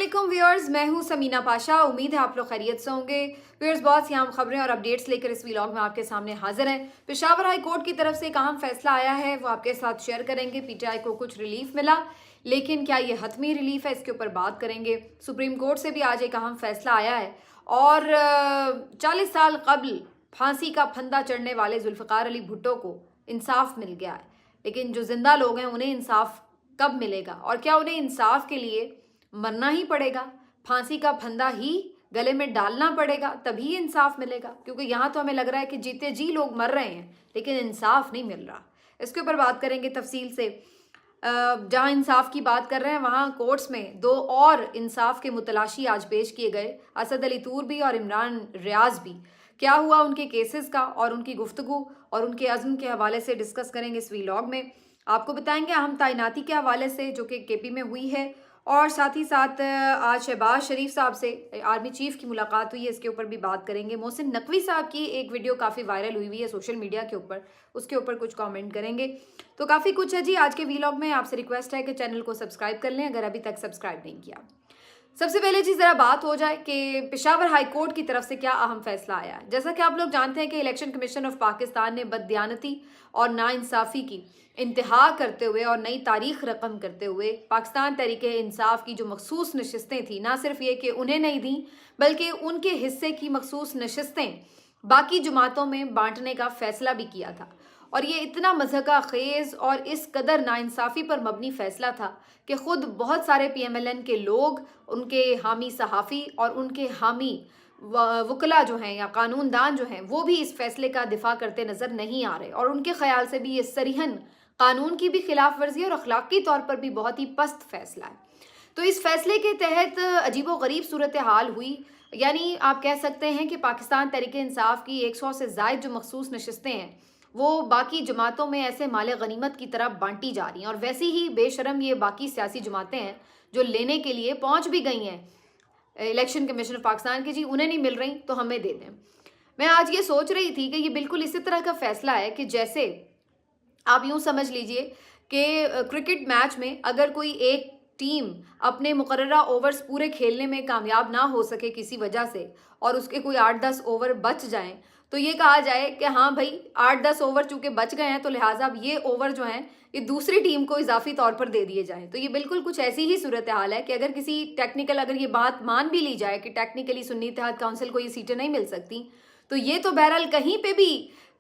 वालेकुम व्यूअर्स, मैं हूं समीना पाशा। उम्मीद है आप लोग खैरियत से होंगे। व्यूअर्स, बहुत सी आम खबरें और अपडेट्स लेकर इस व्लॉग में आपके सामने हाजिर हैं। पेशावर हाई कोर्ट की तरफ से एक अहम फैसला आया है, वो आपके साथ शेयर करेंगे। पीटीआई को कुछ रिलीफ मिला, लेकिन क्या ये हतमी रिलीफ है, इसके ऊपर बात करेंगे। सुप्रीम कोर्ट से भी आज एक अहम फैसला आया है और 40 साल कबल फांसी का फंदा चढ़ने वाले जुल्फ़िकार अली भुट्टो को इंसाफ मिल गया है। लेकिन जो जिंदा लोग हैं उन्हें इंसाफ कब मिलेगा और क्या उन्हें इंसाफ के लिए मरना ही पड़ेगा, फांसी का फंदा ही गले में डालना पड़ेगा, तभी इंसाफ मिलेगा? क्योंकि यहाँ तो हमें लग रहा है कि जीते जी लोग मर रहे हैं लेकिन इंसाफ नहीं मिल रहा। इसके ऊपर बात करेंगे तफसील से। जहाँ इंसाफ की बात कर रहे हैं वहाँ कोर्ट्स में दो और इंसाफ के मुतलाशी आज पेश किए गए, असद अली तूरबी और इमरान रियाज भी। क्या हुआ उनके केसेस का और उनकी गुफ्तगू और उनके अज़्म के हवाले से डिस्कस करेंगे इस व्लॉग में। आपको बताएंगे अहम तैनाती के हवाले से जो कि केपी में हुई है, और साथ ही साथ आज शहबाज शरीफ साहब से आर्मी चीफ की मुलाकात हुई है, इसके ऊपर भी बात करेंगे। मोहसिन नकवी साहब की एक वीडियो काफ़ी वायरल हुई है सोशल मीडिया के ऊपर, उसके ऊपर कुछ कमेंट करेंगे। तो काफ़ी कुछ है जी आज के व्लॉग में। आपसे रिक्वेस्ट है कि चैनल को सब्सक्राइब कर लें अगर अभी तक सब्सक्राइब नहीं किया। सबसे पहले जी ज़रा बात हो जाए कि पेशावर हाई कोर्ट की तरफ से क्या अहम फैसला आया है। जैसा कि आप लोग जानते हैं कि इलेक्शन कमीशन ऑफ पाकिस्तान ने बददियानती और नाइंसाफ़ी की इंतहा करते हुए और नई तारीख रकम करते हुए पाकिस्तान तहरीक इंसाफ की जो मखसूस नशस्तें थी, ना सिर्फ ये कि उन्हें नहीं दी बल्कि उनके हिस्से की मखसूस नशस्तें बाकी जमातों में बांटने का फैसला भी किया था। और ये इतना मज़हका खेज़ और इस कदर नाइंसाफ़ी पर मबनी फ़ैसला था कि ख़ुद बहुत सारे PMLN के लोग, उनके हामी सहाफ़ी और उनके हामी वकला जो हैं या कानूनदान जो हैं, वो भी इस फैसले का दिफा करते नज़र नहीं आ रहे। और उनके ख्याल से भी ये सरीहन कानून की भी खिलाफ वर्जी और अखलाकी तौर पर भी बहुत ही पस्त फैसला है। तो इस फैसले के तहत अजीबो गरीब सूरत हाल हुई, यानी आप कह सकते हैं कि पाकिस्तान तहरीक इंसाफ की 100 से ज़ायद जो मखसूस नशस्तें हैं वो बाकी जमातों में ऐसे माले गनीमत की तरह बांटी जा रही हैं। और वैसी ही बेशरम ये बाकी सियासी जमातें हैं जो लेने के लिए पहुंच भी गई हैं इलेक्शन कमीशन ऑफ पाकिस्तान की, जी उन्हें नहीं मिल रही तो हमें दे दें। मैं आज ये सोच रही थी कि ये बिल्कुल इसी तरह का फैसला है कि जैसे आप यूँ समझ लीजिए कि क्रिकेट मैच में अगर कोई एक टीम अपने मुकर्ररा ओवर्स पूरे खेलने में कामयाब ना हो सके किसी वजह से और उसके कोई 8-10 ओवर बच जाएं, तो ये कहा जाए कि हाँ भाई 8-10 ओवर चूंकि बच गए हैं तो लिहाजा अब ये ओवर जो हैं ये दूसरी टीम को इजाफी तौर पर दे दिए जाएं। तो ये बिल्कुल कुछ ऐसी ही सूरत हाल है कि अगर किसी टेक्निकल, अगर ये बात मान भी ली जाए कि टेक्निकली सुन्नी इत्तेहाद काउंसिल को ये सीटें नहीं मिल सकती, तो ये तो बहरहाल कहीं पर भी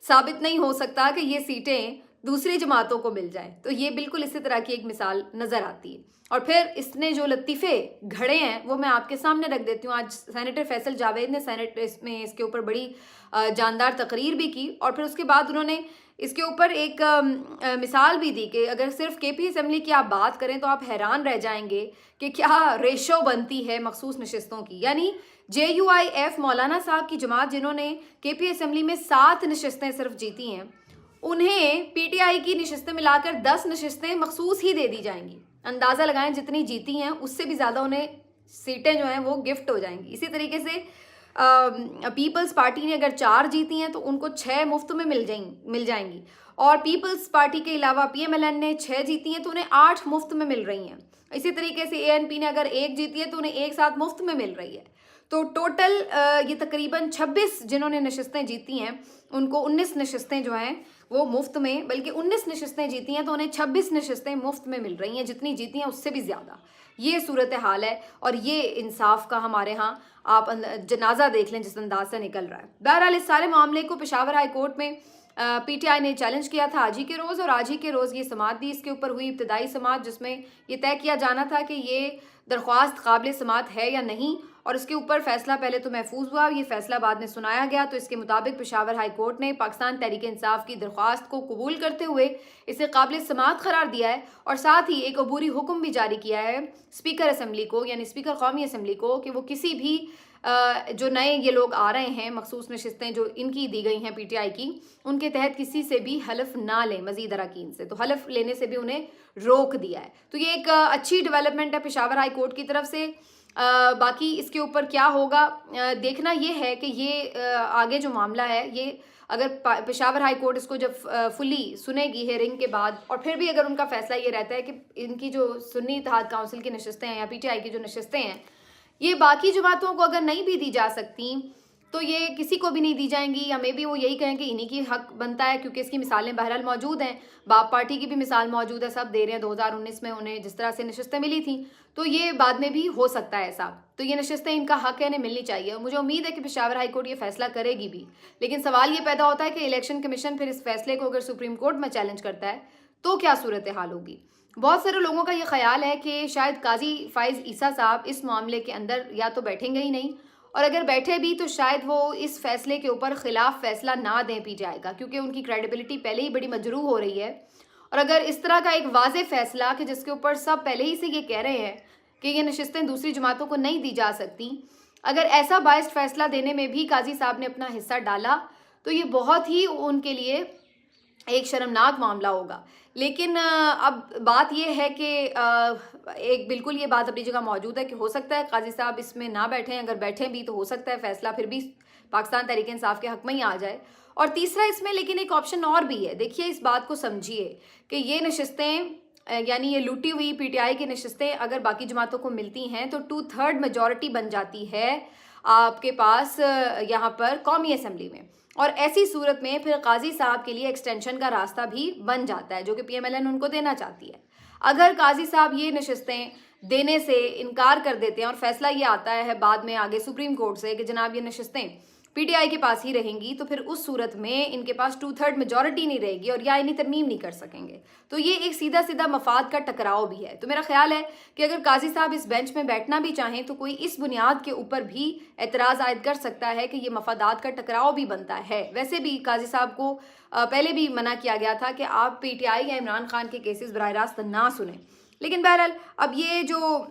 साबित नहीं हो सकता कि ये सीटें दूसरी जमातों को मिल जाए। तो ये बिल्कुल इसी तरह की एक मिसाल नज़र आती है। और फिर इसने जो लतीफ़े घड़े हैं वो मैं आपके सामने रख देती हूँ। आज सेनेटर फैसल जावेद ने सेनेट इसमें इसके ऊपर बड़ी जानदार तकरीर भी की और फिर उसके बाद उन्होंने इसके ऊपर एक मिसाल भी दी कि अगर सिर्फ KP असम्बली की आप बात करें तो आप हैरान रह जाएंगे कि क्या रेशो बनती है मखसूस नशस्तों की। यानी JUIF मौलाना साहब की जमात जिन्होंने KP असम्बली में 7 नशस्तें सिर्फ जीती हैं, उन्हें PTI की नशस्तें मिलाकर 10 नशस्तें मखसूस ही दे दी जाएंगी। अंदाज़ा लगाएं जितनी जीती हैं उससे भी ज़्यादा उन्हें सीटें जो हैं वो गिफ्ट हो जाएंगी। इसी तरीके से पीपल्स पार्टी ने अगर 4 जीती हैं तो उनको 6 मुफ्त में मिल जाएंगी। और पीपल्स पार्टी के अलावा PMLN ने 6 जीती हैं तो उन्हें 8 मुफ्त में मिल रही हैं। इसी तरीके से ANP ने अगर 1 जीती है तो उन्हें 1 साथ मुफ्त में मिल रही है। तो टोटल ये तकरीबन 26 जिन्होंने नशस्तें जीती हैं उनको 19 नशस्तें जो हैं वो मुफ्त में, बल्कि 19 नशस्तें जीती हैं तो उन्हें 26 नशस्तें मुफ्त में मिल रही हैं, जितनी जीती हैं उससे भी ज़्यादा। ये सूरत हाल है और ये इंसाफ का हमारे यहाँ आप जनाजा देख लें जिस अंदाज से निकल रहा है। बहरहाल इस सारे मामले को पेशावर हाई कोर्ट में PTI ने चैलेंज किया था आज ही के रोज़, और आज ही के रोज़ ये समाअत भी इसके ऊपर हुई, इब्तदाई समाअत, जिसमें ये तय किया जाना था कि ये दरख्वास्त काबिल समाअत है या नहीं। और इसके ऊपर फैसला पहले तो महफूज हुआ, ये फैसला बाद में सुनाया गया। तो इसके मुताबिक पेशावर हाई कोर्ट ने पाकिस्तान तहरीक इंसाफ की दरख्वास्त को कबूल करते हुए इसे काबिल समाअत करार दिया है और साथ ही एक अबूरी हुक्म भी जारी किया है स्पीकर असम्बली को, यानी स्पीकर कौमी असम्बली को, कि वो किसी भी जो नए ये लोग आ रहे हैं मखसूस नशस्तें जो इनकी दी गई हैं PTI की, उनके तहत किसी से भी हलफ ना लें मजीद अरकान से, तो हलफ लेने से भी उन्हें रोक दिया है। तो ये एक अच्छी डेवलपमेंट है पेशावर हाई कोर्ट की तरफ से। बाकी इसके ऊपर क्या होगा देखना ये है कि ये आगे जो मामला है ये अगर पेशावर हाई कोर्ट इसको जब फुली सुनेगी हेयरिंग के बाद, और फिर भी अगर उनका फैसला ये रहता है कि इनकी जो सुन्नी इत्तेहाद काउंसिल की नशिस्तें हैं या पीटीआई की जो नशिस्तें हैं ये बाकी जमातों को अगर नहीं भी दी जा सकती तो ये किसी को भी नहीं दी जाएंगी, या मे भी वो यही कहें कि इन्हीं की हक बनता है, क्योंकि इसकी मिसालें बहरहाल मौजूद हैं। बाप पार्टी की भी मिसाल मौजूद है, सब दे रहे हैं 2019 में उन्हें जिस तरह से नशिस्तें मिली थी, तो ये बाद में भी हो सकता है ऐसा। तो ये नशिस्तें इनका हक है, इन्हें मिलनी चाहिए, और मुझे उम्मीद है कि पेशावर हाई कोर्ट ये फैसला करेगी भी। लेकिन सवाल ये पैदा होता है कि इलेक्शन कमीशन फिर इस फैसले को अगर सुप्रीम कोर्ट में चैलेंज करता है तो क्या सूरत हाल होगी। बहुत सारे लोगों का ये ख्याल है कि शायद काजी फाइज ईसा साहब इस मामले के अंदर या तो बैठेंगे ही नहीं, और अगर बैठे भी तो शायद वो इस फैसले के ऊपर खिलाफ फैसला ना दें पीटीआई का, क्योंकि उनकी क्रेडिबिलिटी पहले ही बड़ी मजरूह हो रही है। और अगर इस तरह का एक वाज़ेह फैसला कि जिसके ऊपर सब पहले ही से ये कह रहे हैं कि ये नशिस्तें दूसरी जमातों को नहीं दी जा सकती, अगर ऐसा बाइस्ड फैसला देने में भी काजी साहब ने अपना हिस्सा डाला तो ये बहुत ही उनके लिए एक शर्मनाक मामला होगा। लेकिन अब बात ये है कि एक बिल्कुल ये बात अपनी जगह मौजूद है कि हो सकता है काजी साहब इसमें ना बैठें, अगर बैठें भी तो हो सकता है फैसला फिर भी पाकिस्तान तहरीक इंसाफ के हक में ही आ जाए। और तीसरा इसमें लेकिन एक ऑप्शन और भी है, देखिए इस बात को समझिए कि ये नशिस्तें यानी ये लूटी हुई पीटीआई की नशिस्तें अगर बाकी जमातों को मिलती हैं तो 2/3 मेजॉरिटी बन जाती है आपके पास यहाँ पर कौमी असम्बली में, और ऐसी सूरत में फिर काजी साहब के लिए एक्सटेंशन का रास्ता भी बन जाता है जो कि पीएमएलएन उनको देना चाहती है। अगर काजी साहब ये नशिस्तें देने से इनकार कर देते हैं और फैसला ये आता है बाद में आगे सुप्रीम कोर्ट से कि जनाब ये नशिस्तें पीटीआई के पास ही रहेंगी, तो फिर उस सूरत में इनके पास 2/3 मेजॉरिटी नहीं रहेगी और या इन्हें तरमीम नहीं कर सकेंगे। तो ये एक सीधा सीधा मफाद का टकराव भी है। तो मेरा ख्याल है कि अगर काजी साहब इस बेंच में बैठना भी चाहें तो कोई इस बुनियाद के ऊपर भी एतराज़ आयद कर सकता है कि ये मफादात का टकराव भी बनता है। वैसे भी काजी साहब को पहले भी मना किया गया था कि आप पीटीआई या इमरान खान के केसेस बराह रास्त ना सुने, लेकिन बहरहाल अब ये जो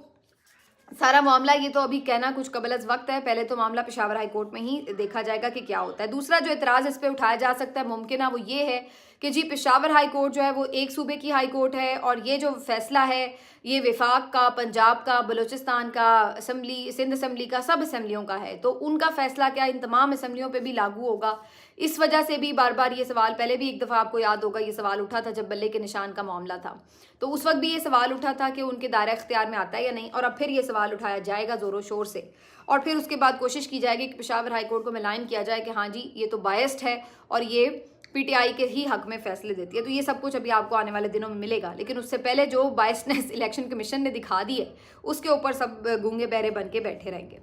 सारा मामला ये तो अभी कहना कुछ कबल अज़ वक्त है, पहले तो मामला पेशावर हाई कोर्ट में ही देखा जाएगा कि क्या होता है। दूसरा जो एतराज़ इस पर उठाया जा सकता है मुमकिन है वो ये है कि जी पेशावर हाई कोर्ट जो है वो एक सूबे की हाई कोर्ट है, और ये जो फैसला है ये विफाक का, पंजाब का, बलूचिस्तान का असम्बली, सिंध असम्बली का, सब असम्बलियों का है, तो उनका फैसला क्या इन तमाम असम्बलियों पे भी लागू होगा। इस वजह से भी बार बार ये सवाल, पहले भी एक दफ़ा आपको याद होगा ये सवाल उठा था जब बल्ले के निशान का मामला था, तो उस वक्त भी ये सवाल उठा था कि उनके दायरा इख्तियार में आता है या नहीं, और अब फिर ये सवाल उठाया जाएगा ज़ोरों शोर से, और फिर उसके बाद कोशिश की जाएगी कि पेशावर हाई कोर्ट को मिलान किया जाए कि हाँ जी ये तो बायस्ड है और ये पीटीआई के ही हक में फैसले देती है। तो ये सब कुछ अभी आपको आने वाले दिनों में मिलेगा, लेकिन उससे पहले जो बायस्डनेस इलेक्शन कमीशन ने दिखा दी है उसके ऊपर सब गूंगे बहरे बन के बैठे रहेंगे।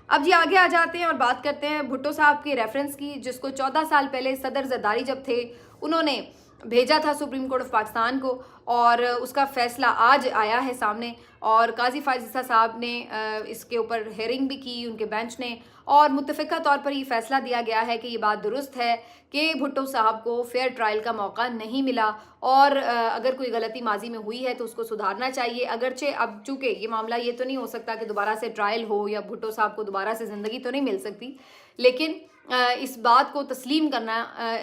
अब जी आगे आ जाते हैं और बात करते हैं भुट्टो साहब के रेफरेंस की, जिसको 14 साल पहले सदर जरदारी जब थे उन्होंने भेजा था सुप्रीम कोर्ट ऑफ पाकिस्तान को, और उसका फैसला आज आया है सामने, और काजी फाइज ईसा साहब ने इसके ऊपर हेयरिंग भी की उनके बेंच ने, और मुत्तफ़िका तौर पर ये फैसला दिया गया है कि ये बात दुरुस्त है कि भुट्टो साहब को फेयर ट्रायल का मौका नहीं मिला, और अगर कोई गलती माजी में हुई है तो उसको सुधारना चाहिए। अगरचे अब चूँकि ये मामला ये तो नहीं हो सकता कि दोबारा से ट्रायल हो या भुट्टो साहब को दोबारा से ज़िंदगी तो नहीं मिल सकती, लेकिन इस बात को तस्लीम करना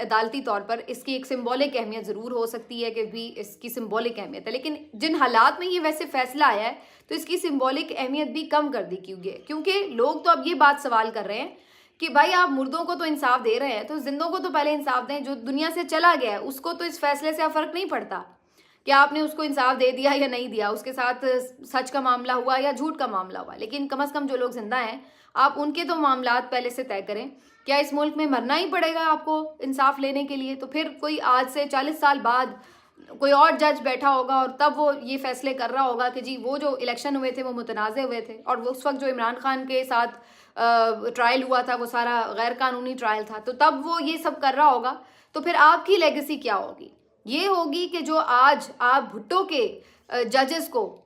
अदालती तौर पर इसकी एक सिंबॉलिक अहमियत ज़रूर हो सकती है कि भी इसकी सिंबॉलिक अहमियत है, लेकिन जिन हालात में ये वैसे फ़ैसला आया है तो इसकी सिंबॉलिक अहमियत भी कम कर दी क्योंकि लोग तो अब ये बात सवाल कर रहे हैं कि भाई आप मुर्दों को तो इंसाफ दे रहे हैं तो जिंदों को तो पहले इंसाफ दें, जो दुनिया से चला गया है उसको तो इस फैसले से फ़र्क नहीं पड़ता कि आपने उसको इंसाफ दे दिया या नहीं दिया, उसके साथ सच का मामला हुआ या झूठ का मामला हुआ, लेकिन कम से कम जो लोग जिंदा हैं आप उनके तो मामलात पहले से तय करें। क्या इस मुल्क में मरना ही पड़ेगा आपको इंसाफ लेने के लिए? तो फिर कोई आज से 40 साल बाद कोई और जज बैठा होगा और तब वो ये फैसले कर रहा होगा कि जी वो जो इलेक्शन हुए थे वो मुतनाज़े हुए थे, और वो उस वक्त जो इमरान खान के साथ ट्रायल हुआ था वो सारा गैर कानूनी ट्रायल था, तो तब वो ये सब कर रहा होगा। तो फिर आपकी लेगेसी क्या होगी? ये होगी कि जो आज आप भुट्टो के जजेस को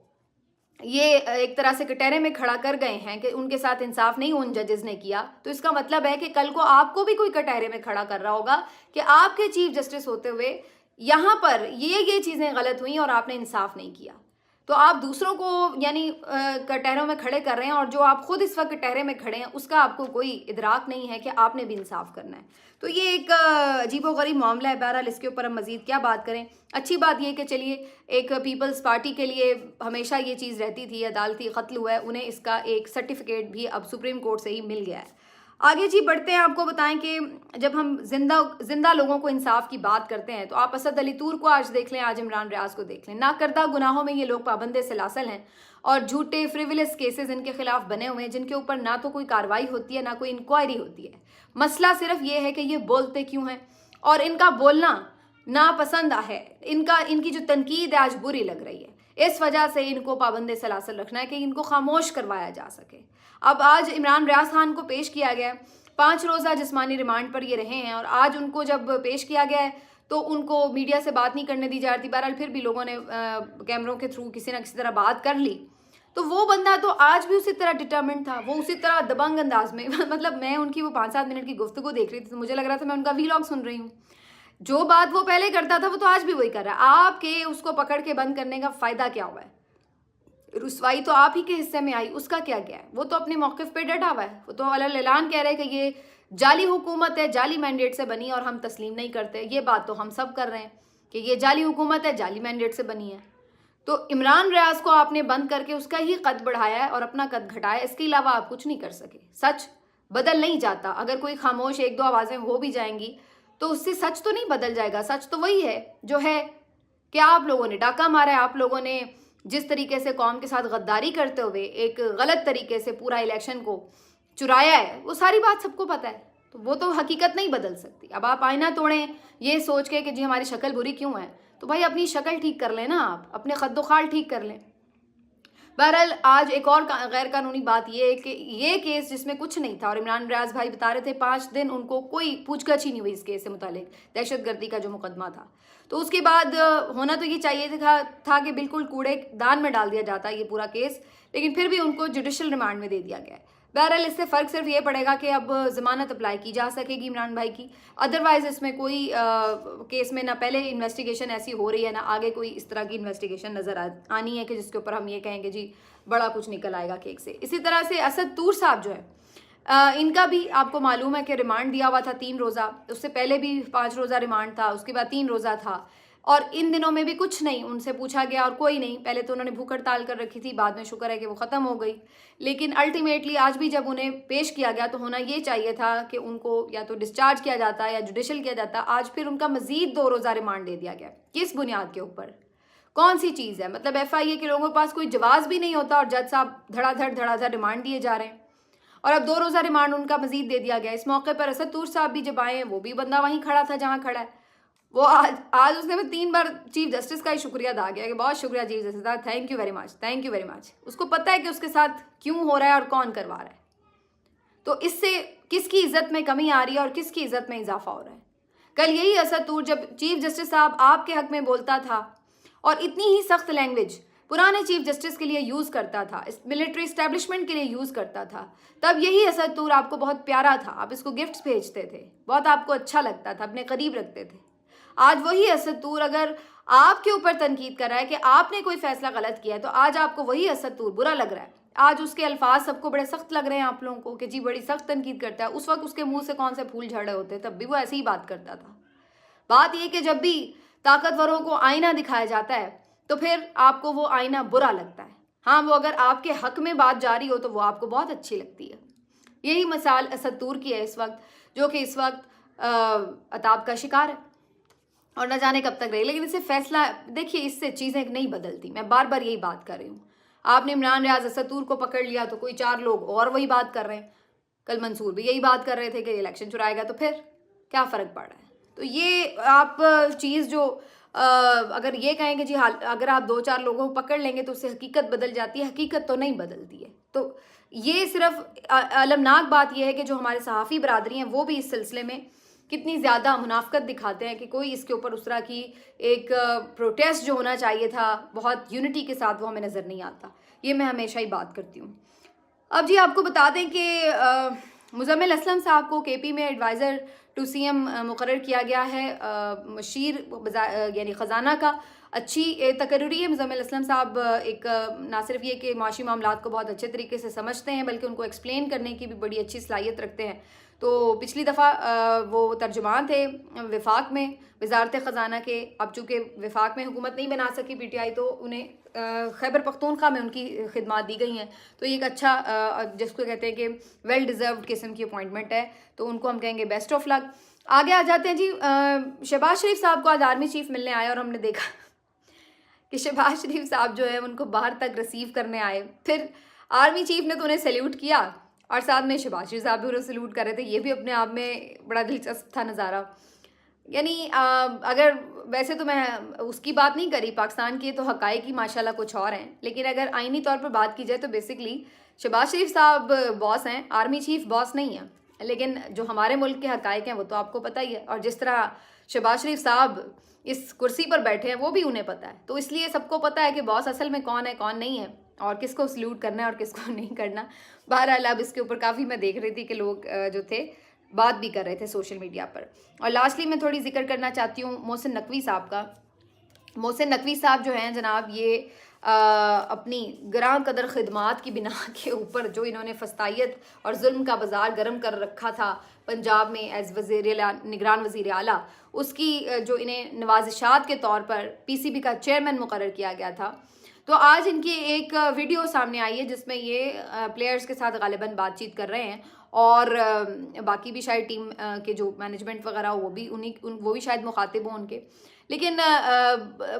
ये एक तरह से कटहरे में खड़ा कर गए हैं कि उनके साथ इंसाफ नहीं उन जजेस ने किया, तो इसका मतलब है कि कल को आपको भी कोई कटहरे में खड़ा कर रहा होगा कि आपके चीफ जस्टिस होते हुए यहाँ पर ये चीज़ें गलत हुई और आपने इंसाफ नहीं किया। तो तो आप दूसरों को यानी कटहरों में खड़े कर रहे हैं, और जो आप खुद इस वक्त कटहरे में खड़े हैं उसका आपको कोई इदराक नहीं है कि आपने भी इंसाफ करना है। तो ये एक अजीबोगरीब मामला है। बहरहाल इसके ऊपर हम मजीद क्या बात करें। अच्छी बात यह कि चलिए एक पीपल्स पार्टी के लिए हमेशा ये चीज़ रहती थी, अदालती कत्ल हुआ है, उन्हें इसका एक सर्टिफिकेट भी अब सुप्रीम कोर्ट से ही मिल गया है। आगे जी बढ़ते हैं। आपको बताएं कि जब हम जिंदा लोगों को इंसाफ की बात करते हैं तो आप असद अली तूर को आज देख लें, आज इमरान रियाज को देख लें। ना करदा गुनाहों में ये लोग पाबंदे सलासल हैं और झूठे फ्रिविलस केसेस इनके खिलाफ बने हुए हैं, जिनके ऊपर ना तो कोई कार्रवाई होती है ना कोई इंक्वायरी होती है। मसला सिर्फ ये है कि ये बोलते क्यों हैं और इनका बोलना नापसंद है, इनकी जो तनकीद है आज बुरी लग रही है। इस वजह से इनको पाबंदे सलासल रखना है कि इनको खामोश करवाया जा सके। अब आज इमरान रियाज खान को पेश किया गया, 5 रोज़ा जिस्मानी रिमांड पर ये रहे हैं, और आज उनको जब पेश किया गया है तो उनको मीडिया से बात नहीं करने दी जा रही। बहरहाल फिर भी लोगों ने कैमरों के थ्रू किसी ना किसी तरह बात कर ली। तो वो बंदा तो आज भी उसी तरह डिटर्मिनेंट था, वो उसी तरह दबंग अंदाज में मतलब मैं उनकी वो 5-7 मिनट की गुफ्तगू देख रही थी तो मुझे लग रहा था मैं उनका वीलॉग सुन रही हूँ। जो बात वो पहले करता था वो तो आज भी वही कर रहा है। आपके उसको पकड़ के बंद करने का फायदा क्या हुआ है? रुसवाई तो आप ही के हिस्से में आई, उसका क्या गया है? वो तो अपने मौक़िफ़ पे डटा हुआ है। वो तो अलग ऐलान कह रहे हैं कि ये जाली हुकूमत है, जाली मैंडेट से बनी और हम तस्लीम नहीं करते। ये बात तो हम सब कर रहे हैं कि ये जाली हुकूमत है, जाली मैंडेट से बनी है। तो इमरान रियाज को आपने बंद करके उसका ही कद बढ़ाया है और अपना कद घटाया, इसके अलावा आप कुछ नहीं कर सके। सच बदल नहीं जाता। अगर कोई खामोश 1-2 आवाज़ें हो भी जाएंगी तो उससे सच तो नहीं बदल जाएगा। सच तो वही है जो है कि आप लोगों ने डाका मारा है, आप लोगों ने जिस तरीके से कौम के साथ गद्दारी करते हुए एक गलत तरीके से पूरा इलेक्शन को चुराया है, वो सारी बात सबको पता है। तो वो तो हकीकत नहीं बदल सकती। अब आप आईना तोड़ें ये सोच के कि जी हमारी शक्ल बुरी क्यों है, तो भाई अपनी शक्ल ठीक कर लें ना, आप अपने खद्दोखाल ठीक कर लें। बहरहाल आज एक और गैर कानूनी बात यह है कि ये केस जिसमें कुछ नहीं था, और इमरान रियाज भाई बता रहे थे 5 दिन उनको कोई पूछगछ ही नहीं हुई इस केस से मुतालिक, दहशतगर्दी का जो मुकदमा था। तो उसके बाद होना तो ये चाहिए था कि बिल्कुल कूड़े दान में डाल दिया जाता ये पूरा केस, लेकिन फिर भी उनको जुडिशल रिमांड में दे दिया गया है। बहरहाल इससे फ़र्क सिर्फ ये पड़ेगा कि अब ज़मानत अप्लाई की जा सकेगी इमरान भाई की। अदरवाइज़ इसमें कोई केस में ना पहले इन्वेस्टिगेशन ऐसी हो रही है ना आगे कोई इस तरह की इन्वेस्टिगेशन नज़र आनी है कि जिसके ऊपर हम ये कहेंगे जी बड़ा कुछ निकल आएगा केक से। इसी तरह से असद तूर साहब जो है इनका भी आपको मालूम है कि रिमांड दिया हुआ था 3 रोज़ा, उससे पहले भी 5 रोज़ा रिमांड था, उसके बाद 3 रोज़ा था, और इन दिनों में भी कुछ नहीं उनसे पूछा गया और कोई नहीं। पहले तो उन्होंने भूख हड़ताल कर रखी थी, बाद में शुक्र है कि वो ख़त्म हो गई। लेकिन अल्टीमेटली आज भी जब उन्हें पेश किया गया तो होना ये चाहिए था कि उनको या तो डिस्चार्ज किया जाता या जुडिशल किया जाता। आज फिर उनका मजीद 2 रोज़ा रिमांड दे दिया गया। किस बुनियाद के ऊपर? कौन सी चीज़ है? मतलब FIA के लोगों के पास कोई जवाब भी नहीं होता और जज साहब धड़ाधड़ रिमांड दिए जा रहे हैं, और अब 2 रोज़ा रिमांड उनका मजीद दे दिया गया। इस मौके पर असद तूर साहब भी जब आए हैं वो भी बंदा वहीं खड़ा था जहाँ खड़ा है। वो आज उसने भी 3 बार चीफ जस्टिस का ही शुक्रिया अदा किया कि बहुत शुक्रिया चीफ जस्टिस साहब, थैंक यू वेरी मच। उसको पता है कि उसके साथ क्यों हो रहा है और कौन करवा रहा है। तो इससे किसकी इज्जत में कमी आ रही है और किसकी इज्जत में इजाफा हो रहा है? कल यही असद तूर जब चीफ जस्टिस साहब आपके हक में बोलता था और इतनी ही सख्त लैंग्वेज पुराने चीफ जस्टिस के लिए यूज़ करता था, मिलिट्री इस्टेब्लिशमेंट के लिए यूज़ करता था, तब यही असद तूर आपको बहुत प्यारा था, आप इसको गिफ्ट्स भेजते थे, बहुत आपको अच्छा लगता था, अपने करीब रखते थे। आज वही असद तूर अगर आपके ऊपर तनकीद कर रहा है कि आपने कोई फैसला गलत किया है, तो आज आपको वही असद तूर बुरा लग रहा है। आज उसके अल्फाज सबको बड़े सख्त लग रहे हैं आप लोगों को कि जी बड़ी सख्त तनकीद करता है। उस वक्त उसके मुंह से कौन से फूल झड़ रहे होते, तब भी वो ऐसे ही बात करता था। बात यह कि जब भी ताकतवरों को आईना दिखाया जाता है तो फिर आपको वो आईना बुरा लगता है। हाँ, वो अगर आपके हक में बात जारी हो तो वो आपको बहुत अच्छी लगती है। यही मिसाल असद तूर की है इस वक्त, जो कि इस वक्त अताब का शिकार है और न जाने कब तक रहे। लेकिन इससे फैसला देखिए, इससे चीज़ें नहीं बदलती। मैं बार बार यही बात कर रही हूँ। आपने इमरान रियाज असद तूर को पकड़ लिया तो कोई 4 लोग और वही बात कर रहे हैं। कल मंसूर भी यही बात कर रहे थे कि इलेक्शन चुराएगा, तो फिर क्या फ़र्क पड़ रहा है? तो ये आप चीज़ जो अगर ये कहें कि जी हाल अगर आप 2-4 लोगों को पकड़ लेंगे तो उससे हकीकत बदल जाती है, हकीकत तो नहीं बदलती है। तो ये सिर्फ अलमनाक बात यह है कि जो हमारे सहाफ़ी बरादरी हैं वो भी इस सिलसिले में कितनी ज़्यादा मुनाफ़कत दिखाते हैं कि कोई इसके ऊपर उस तरह की एक प्रोटेस्ट जो होना चाहिए था बहुत यूनिटी के साथ, वो हमें नज़र नहीं आता। ये मैं हमेशा ही बात करती हूँ। अब जी आपको बता दें कि मुज़म्मिल असलम साहब को KP में एडवाइज़र टू CM मुकर्रर किया गया है, मशीर यानी ख़जाना का। अच्छी तकर्री है। मुज़म्मिल असलम साहब एक ना सिर्फ ये कि माशी मामलात को बहुत अच्छे तरीके से समझते हैं, बल्कि उनको एक्सप्लेन करने की भी बड़ी अच्छी सलाहियत रखते हैं। तो पिछली दफ़ा वो तर्जुमान थे वफाक में, वजारत ख़जाना के। अब चूँकि वफाक में हुकूमत नहीं बना सकी PTI, तो उन्हें खैबर पख्तूनख्वा में उनकी खिदमात दी गई हैं। तो ये एक अच्छा जिसको कहते हैं कि वेल डिज़र्व्ड किस्म की अपॉइंटमेंट है, तो उनको हम कहेंगे बेस्ट ऑफ लक। आगे आ जाते हैं जी। शहबाज शरीफ साहब को आज आर्मी चीफ मिलने आए और हमने देखा कि शहबाज शरीफ साहब जो है उनको बाहर तक रिसीव करने आए। फिर आर्मी चीफ ने तो उन्हें सैल्यूट किया और साथ में शहबाज शरीफ साहब भी उन्हें सैल्यूट कर रहे थे। ये भी अपने आप में बड़ा दिलचस्प था नज़ारा। यानी अगर वैसे तो मैं उसकी बात नहीं करी, पाकिस्तान की तो हक़ाइक़ ही माशाल्लाह कुछ और हैं, लेकिन अगर आइनी तौर पर बात की जाए तो बेसिकली शहबाज शरीफ साहब बॉस हैं, आर्मी चीफ बॉस नहीं है। लेकिन जो हमारे मुल्क के हक़ाइक़ हैं वो तो आपको पता ही है, और जिस तरह शहबाज शरीफ साहब इस कुर्सी पर बैठे हैं वो भी उन्हें पता है। तो इसलिए सबको पता है कि बॉस असल में कौन है कौन नहीं है, और किसको सल्यूट करना है और किसको नहीं करना। बहरहाल अब इसके ऊपर काफ़ी मैं देख रही थी कि लोग जो थे बात भी कर रहे थे सोशल मीडिया पर। और लास्टली मैं थोड़ी जिक्र करना चाहती हूँ मोहसिन नकवी साहब का। मोहसिन नकवी साहब जो हैं जनाब, ये अपनी ग्रां कदर खिदमात की बिना के ऊपर जो इन्होंने फस्तायत और जुल्म का बाजार गर्म कर रखा था पंजाब में एज निगरान वज़ीर आला, उसकी जो इन्हें नवाजिशात के तौर पर PCB का चेयरमैन मुकर्रर किया गया था। तो आज इनकी एक वीडियो सामने आई है जिसमें ये प्लेयर्स के साथ गालिबन बातचीत कर रहे हैं, और बाकी भी शायद टीम के जो मैनेजमेंट वगैरह वो भी शायद मुखातिब हों उनके। लेकिन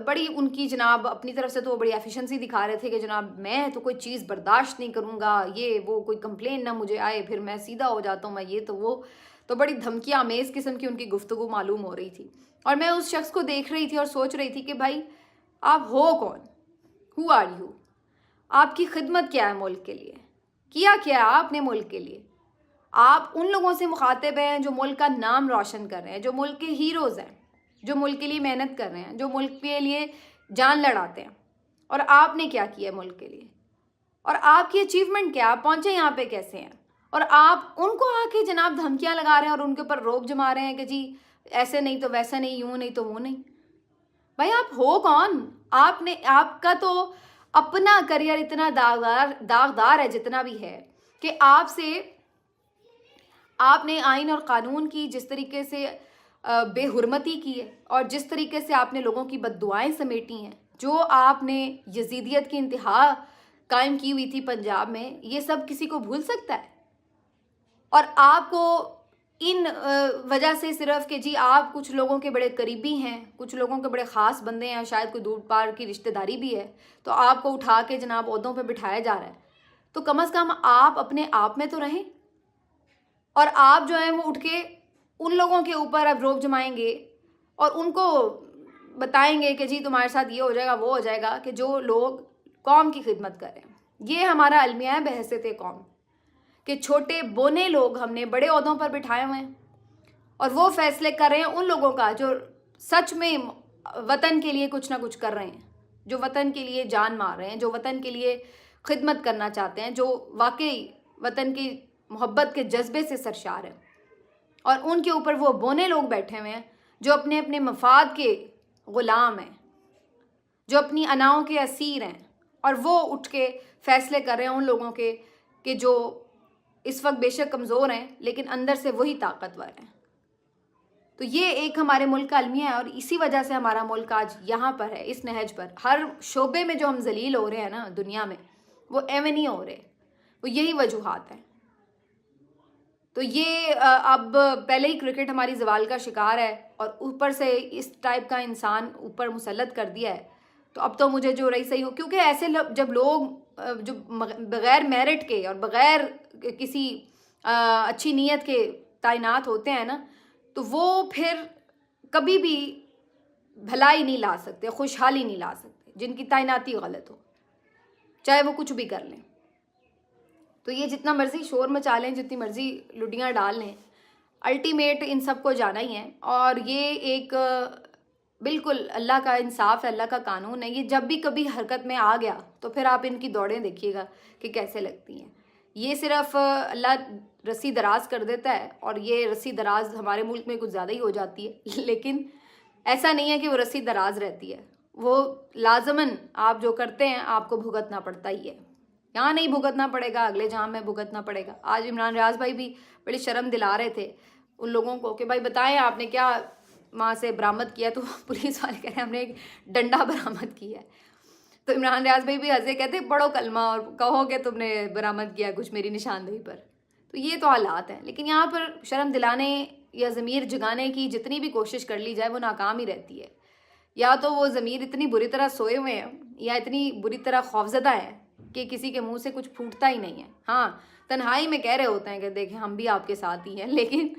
बड़ी उनकी जनाब अपनी तरफ से तो बड़ी एफिशिएंसी दिखा रहे थे कि जनाब मैं तो कोई चीज़ बर्दाश्त नहीं करूँगा, ये वो कोई कंप्लेन ना मुझे आए, फिर मैं सीधा हो जाता हूँ, मैं ये तो वो। तो बड़ी धमकी आमेज़ किस्म की उनकी गुफ्तगू मालूम हो रही थी। और मैं उस शख्स को देख रही थी और सोच रही थी कि भाई आप हो कौन, हु आर यू, आपकी खिदमत क्या है मुल्क के लिए, किया क्या है आपने मुल्क के लिए। आप उन लोगों से मुखातिब हैं जो मुल्क का नाम रोशन कर रहे हैं, जो मुल्क के हीरोज़ हैं, जो मुल्क के लिए मेहनत कर रहे हैं, जो मुल्क के लिए जान लड़ाते हैं। और आपने क्या किया है मुल्क के लिए, और आपकी अचीवमेंट क्या, आप पहुँचे यहाँ पे कैसे हैं। और आप उनको आके जनाब धमकियाँ लगा रहे हैं और उनके ऊपर रोब जमा रहे हैं कि जी ऐसे नहीं तो वैसा नहीं, यूँ नहीं तो वो नहीं। भाई आप हो कौन? आपने, आपका तो अपना करियर इतना दागदार है जितना भी है कि आपने आइन और कानून की जिस तरीके से बेहुरमती की है, और जिस तरीके से आपने लोगों की बद्दुआएं समेटी हैं, जो आपने यजीदियत की इंतहा कायम की हुई थी पंजाब में, ये सब किसी को भूल सकता है? और आपको इन वजह से सिर्फ कि जी आप कुछ लोगों के बड़े करीबी हैं, कुछ लोगों के बड़े ख़ास बंदे हैं, शायद कोई दूर पार की रिश्तेदारी भी है, तो आपको उठा के जनाब ओहदों पे बिठाया जा रहा है। तो कम से कम आप अपने आप में तो रहें। और आप जो हैं वो उठ के उन लोगों के ऊपर अब रोब जमाएंगे और उनको बताएंगे कि जी तुम्हारे साथ ये हो जाएगा वो हो जाएगा, कि जो लोग कौम की खिदमत कर रहे हैं। ये हमारा अलमिया है बहैसियत कौम कि छोटे बोने लोग हमने बड़े ओहदों पर बिठाए हुए हैं, और वो फैसले कर रहे हैं उन लोगों का जो सच में वतन के लिए कुछ ना कुछ कर रहे हैं, जो वतन के लिए जान मार रहे हैं, जो वतन के लिए खिदमत करना चाहते हैं, जो वाकई वतन की मोहब्बत के जज्बे से सरशार है। और उनके ऊपर वो बोने लोग बैठे हुए हैं जो अपने अपने मफाद के ग़ुलाम हैं, जो अपनी अनाओं के असीर हैं, और वो उठ के फ़ैसले कर रहे हैं उन लोगों के कि जो इस वक्त बेशक कमज़ोर हैं लेकिन अंदर से वही ताकतवर हैं। तो ये एक हमारे मुल्क का अलमिया है, और इसी वजह से हमारा मुल्क आज यहाँ पर है, इस नहज पर। हर शोबे में जो हम जलील हो रहे हैं ना दुनिया में, वो एवं नहीं हो रहे, वो यही वजूहात हैं। तो ये अब पहले ही क्रिकेट हमारी ज़वाल का शिकार है, और ऊपर से इस टाइप का इंसान ऊपर मुसल्लत कर दिया है। तो अब तो मुझे जो रही सही हो, क्योंकि ऐसे जब लोग जो बग़ैर मेरिट के और बग़ैर किसी अच्छी नीयत के तैनात होते हैं ना, तो वो फिर कभी भी भलाई नहीं ला सकते, खुशहाली नहीं ला सकते, जिनकी तैनाती गलत हो, चाहे वो कुछ भी कर लें। तो ये जितना मर्ज़ी शोर मचा लें, जितनी मर्ज़ी लुटियाँ डाल लें, अल्टीमेट इन सब को जाना ही है। और ये एक बिल्कुल अल्लाह का इंसाफ है, अल्लाह का कानून है। ये जब भी कभी हरकत में आ गया तो फिर आप इनकी दौड़ें देखिएगा कि कैसे लगती हैं। ये सिर्फ अल्लाह रस्सी दराज कर देता है, और ये रस्सी दराज हमारे मुल्क में कुछ ज़्यादा ही हो जाती है, लेकिन ऐसा नहीं है कि वो रस्सी दराज रहती है, वो लाजमन आप जो करते हैं आपको भुगतना पड़ता ही है। यहाँ नहीं भुगतना पड़ेगा, अगले जहाँ में भुगतना पड़ेगा। आज इमरान रियाज भाई भी बड़ी शर्म दिला रहे थे उन लोगों को कि भाई बताएं आपने क्या वहाँ से बरामद किया। तो पुलिस वाले कह रहे हैं हमने एक डंडा बरामद किया है। तो इमरान रियाज भाई भी हंसे, कहते पढ़ो कलमा और कहो कि तुमने बरामद किया कुछ मेरी निशानदेही पर। तो ये तो हालात हैं। लेकिन यहाँ पर शर्म दिलाने या ज़मीर जगाने की जितनी भी कोशिश कर ली जाए वो नाकाम ही रहती है। या तो वो ज़मीर इतनी बुरी तरह सोए हुए हैं या इतनी बुरी तरह खौफजदा है कि किसी के मुंह से कुछ फूटता ही नहीं है। हाँ, तन्हाई में कह रहे होते हैं कि देखें हम भी आपके साथ ही हैं, लेकिन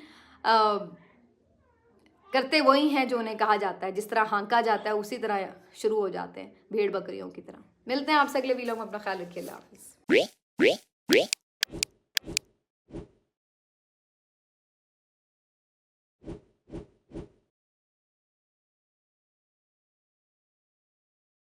करते वही हैं जो उन्हें कहा जाता है। जिस तरह हाँका जाता है उसी तरह शुरू हो जाते हैं, भेड़ बकरियों की तरह। मिलते हैं आपसे अगले वीडियो में। अपना ख्याल रखिए। अल्लाह हाफिज़।